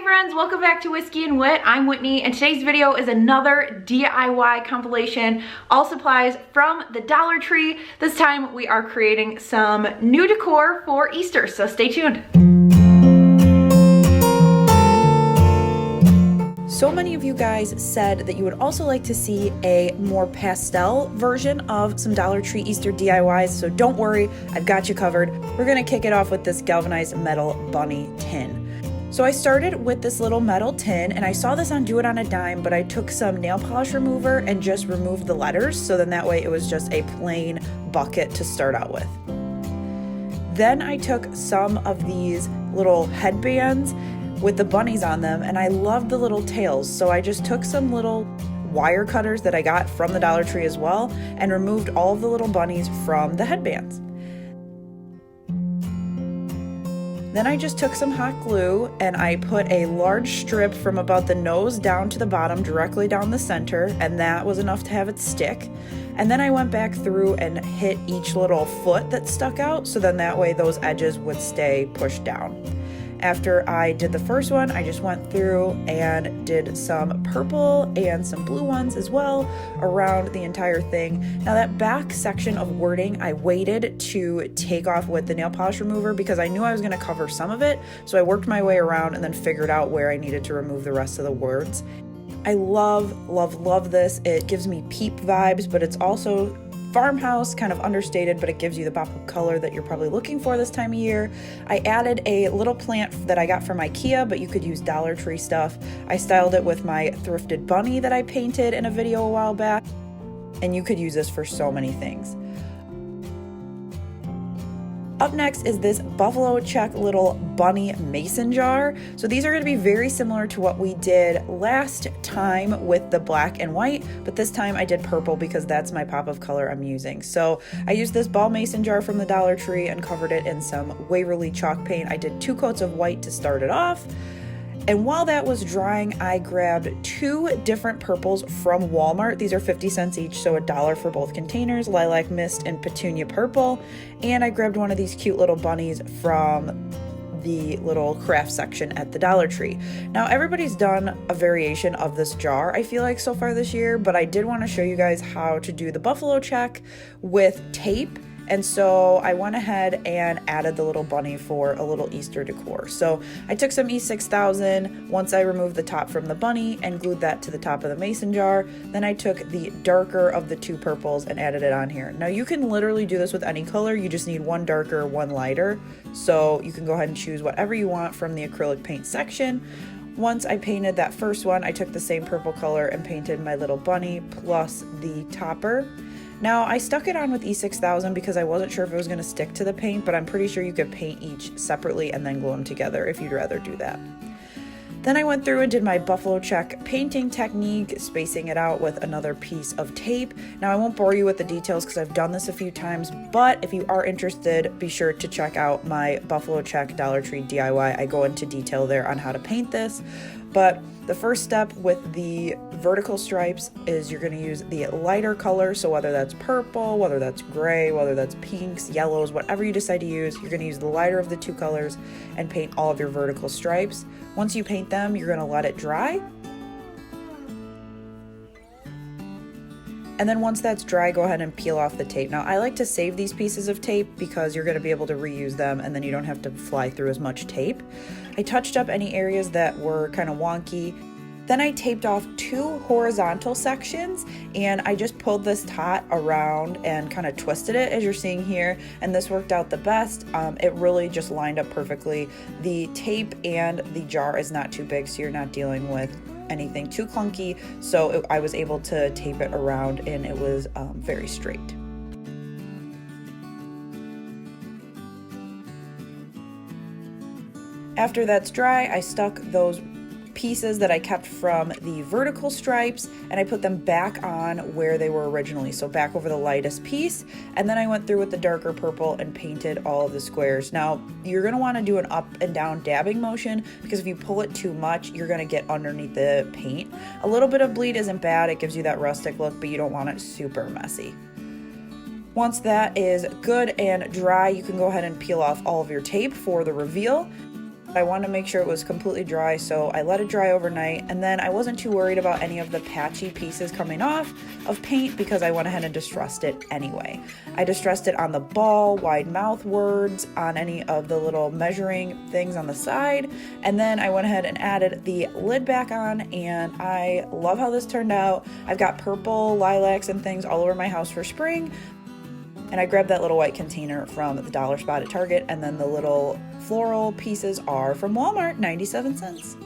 friends, welcome back to Whiskey and Wit. I'm Whitney, and today's video is another DIY compilation, all supplies from the Dollar Tree. This time we are creating some new decor for Easter, so stay tuned. So many of you guys said that you would also like to see a more pastel version of some Dollar Tree Easter DIYs, so don't worry, I've got you covered. We're gonna kick it off with this galvanized metal bunny tin. So I started with this little metal tin, and I saw this on Do It on a Dime, but I took some nail polish remover and just removed the letters, so then that way it was just a plain bucket to start out with. Then I took some of these little headbands with the bunnies on them, and I loved the little tails, so I just took some little wire cutters that I got from the Dollar Tree as well and removed all of the little bunnies from the headbands. Then I just took some hot glue and I put a large strip from about the nose down to the bottom directly down the center, and that was enough to have it stick. And then I went back through and hit each little foot that stuck out, so then that way those edges would stay pushed down. After I did the first one, I just went through and did some purple and some blue ones as well around the entire thing. Now that back section of wording, I waited to take off with the nail polish remover because I knew I was going to cover some of it. So I worked my way around and then figured out where I needed to remove the rest of the words. I love this. It gives me peep vibes, but it's also farmhouse, kind of understated, but it gives you the pop of color that you're probably looking for this time of year. I added a little plant that I got from IKEA, but you could use Dollar Tree stuff. I styled it with my thrifted bunny that I painted in a video a while back, and you could use this for so many things. Up next is this buffalo check little bunny mason jar. So these are going to be very similar to what we did last time with the black and white, but this time I did purple because that's my pop of color I'm using. So I used this ball mason jar from the Dollar Tree and covered it in some Waverly chalk paint. I did 2 coats of white to start it off. And while that was drying, I grabbed 2 different purples from Walmart. These are 50 cents each, so $1 for both containers, Lilac Mist and Petunia Purple. And I grabbed one of these cute little bunnies from the little craft section at the Dollar Tree. Now everybody's done a variation of this jar, I feel like, so far this year, but I did want to show you guys how to do the buffalo check with tape. And so I went ahead and added the little bunny for a little Easter decor. So I took some E6000 once I removed the top from the bunny and glued that to the top of the mason jar. Then I took the darker of the 2 purples and added it on here. Now you can literally do this with any color. You just need one darker, one lighter. So you can go ahead and choose whatever you want from the acrylic paint section. Once I painted that first one, I took the same purple color and painted my little bunny plus the topper. Now, I stuck it on with E6000 because I wasn't sure if it was going to stick to the paint, but I'm pretty sure you could paint each separately and then glue them together if you'd rather do that. Then I went through and did my buffalo check painting technique, spacing it out with another piece of tape. Now, I won't bore you with the details because I've done this a few times, but if you are interested, be sure to check out my buffalo check Dollar Tree DIY. I go into detail there on how to paint this. But the first step with the vertical stripes is you're going to use the lighter color. So whether that's purple, whether that's gray, whether that's pinks, yellows, whatever you decide to use, you're going to use the lighter of the 2 colors and paint all of your vertical stripes. Once you paint them, you're going to let it dry. And then once that's dry, go ahead and peel off the tape. Now, I like to save these pieces of tape because you're going to be able to reuse them and then you don't have to fly through as much tape. I touched up any areas that were kind of wonky. Then I taped off 2 horizontal sections and I just pulled this tot around and kind of twisted it as you're seeing here, and this worked out the best. It really just lined up perfectly. The tape and the jar is not too big, so you're not dealing with anything too clunky, so I was able to tape it around and it was very straight. After that's dry, I stuck those pieces that I kept from the vertical stripes and I put them back on where they were originally, so back over the lightest piece, and then I went through with the darker purple and painted all of the squares. Now you're going to want to do an up and down dabbing motion because if you pull it too much, you're going to get underneath the paint. A little bit of bleed isn't bad, it gives you that rustic look, but you don't want it super messy. Once that is good and dry, you can go ahead and peel off all of your tape for the reveal. I wanted to make sure it was completely dry, so I let it dry overnight, and then I wasn't too worried about any of the patchy pieces coming off of paint because I went ahead and distressed it anyway. I distressed it on the ball, wide mouth words, on any of the little measuring things on the side, and then I went ahead and added the lid back on, and I love how this turned out. I've got purple lilacs and things all over my house for spring. And I grabbed that little white container from the dollar spot at Target, and then the little floral pieces are from Walmart, 97 cents.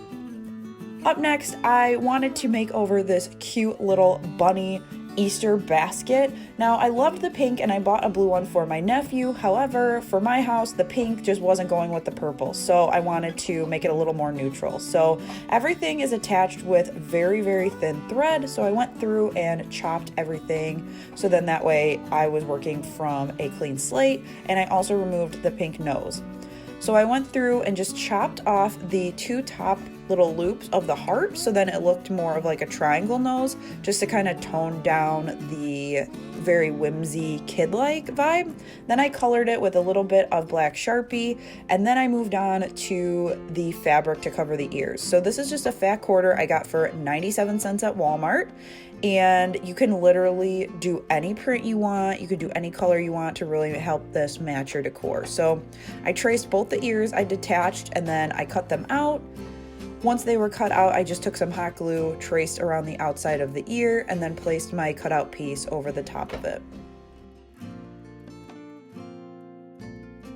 Up next, I wanted to make over this cute little bunny Easter basket. Now, I loved the pink and I bought a blue one for my nephew. However, for my house, the pink just wasn't going with the purple, so I wanted to make it a little more neutral. So everything is attached with very, very thin thread. So I went through and chopped everything. So then that way I was working from a clean slate, and I also removed the pink nose. So I went through and just chopped off the two top little loops of the heart, so then it looked more of like a triangle nose, just to kind of tone down the very whimsy kid-like vibe. Then I colored it with a little bit of black Sharpie, and then I moved on to the fabric to cover the ears. So this is just a fat quarter I got for 97 cents at Walmart, and you can literally do any print you want. You could do any color you want to really help this match your decor. So I traced both the ears, I detached, and then I cut them out. Once they were cut out, I just took some hot glue, traced around the outside of the ear, and then placed my cutout piece over the top of it.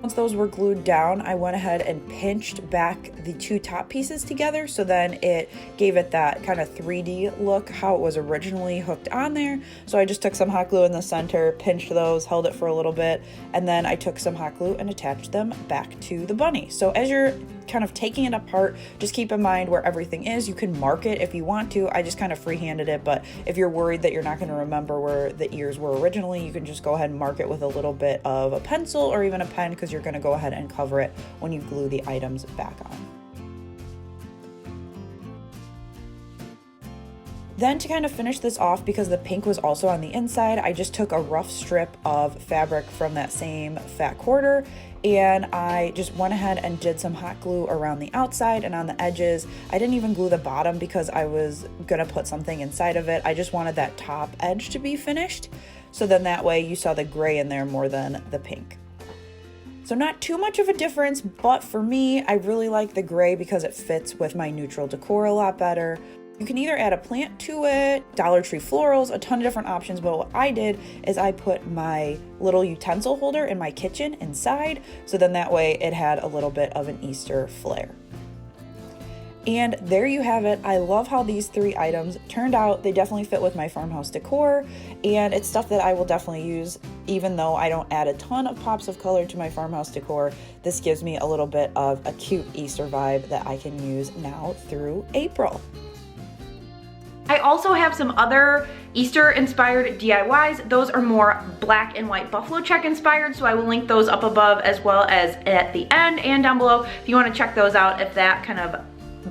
Once those were glued down, I went ahead and pinched back the two top pieces together, so then it gave it that kind of 3D look how it was originally hooked on there. So I just took some hot glue in the center, pinched those, held it for a little bit, and then I took some hot glue and attached them back to the bunny. So as you're kind of taking it apart, just keep in mind where everything is. You can mark it if you want to. I just kind of freehanded it, but if you're worried that you're not going to remember where the ears were originally, you can just go ahead and mark it with a little bit of a pencil or even a pen, because you're going to go ahead and cover it when you glue the items back on. Then to kind of finish this off, because the pink was also on the inside, I just took a rough strip of fabric from that same fat quarter, and I just went ahead and did some hot glue around the outside and on the edges. I didn't even glue the bottom because I was gonna put something inside of it. I just wanted that top edge to be finished, so then that way you saw the gray in there more than the pink. So not too much of a difference, but for me, I really like the gray because it fits with my neutral decor a lot better. You can either add a plant to it, Dollar Tree florals, a ton of different options, but what I did is I put my little utensil holder in my kitchen inside, so then that way it had a little bit of an Easter flair. And there you have it. I love how these three items turned out. They definitely fit with my farmhouse decor, and it's stuff that I will definitely use. Even though I don't add a ton of pops of color to my farmhouse decor, this gives me a little bit of a cute Easter vibe that I can use now through April. I also have some other Easter inspired DIYs. Those are more black and white buffalo check inspired, so I will link those up above as well as at the end and down below if you want to check those out, if that kind of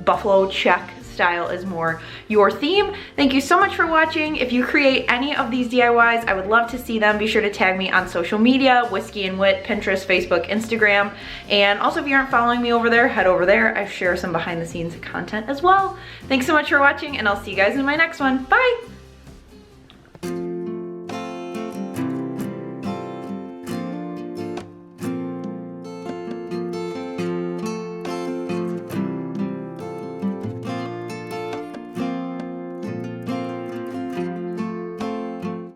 buffalo check style is more your theme. Thank you so much for watching. If you create any of these DIYs, I would love to see them. Be sure to tag me on social media, Whiskey and Whit, Pinterest, Facebook, Instagram. And also if you aren't following me over there, head over there. I share some behind the scenes content as well. Thanks so much for watching, and I'll see you guys in my next one. Bye!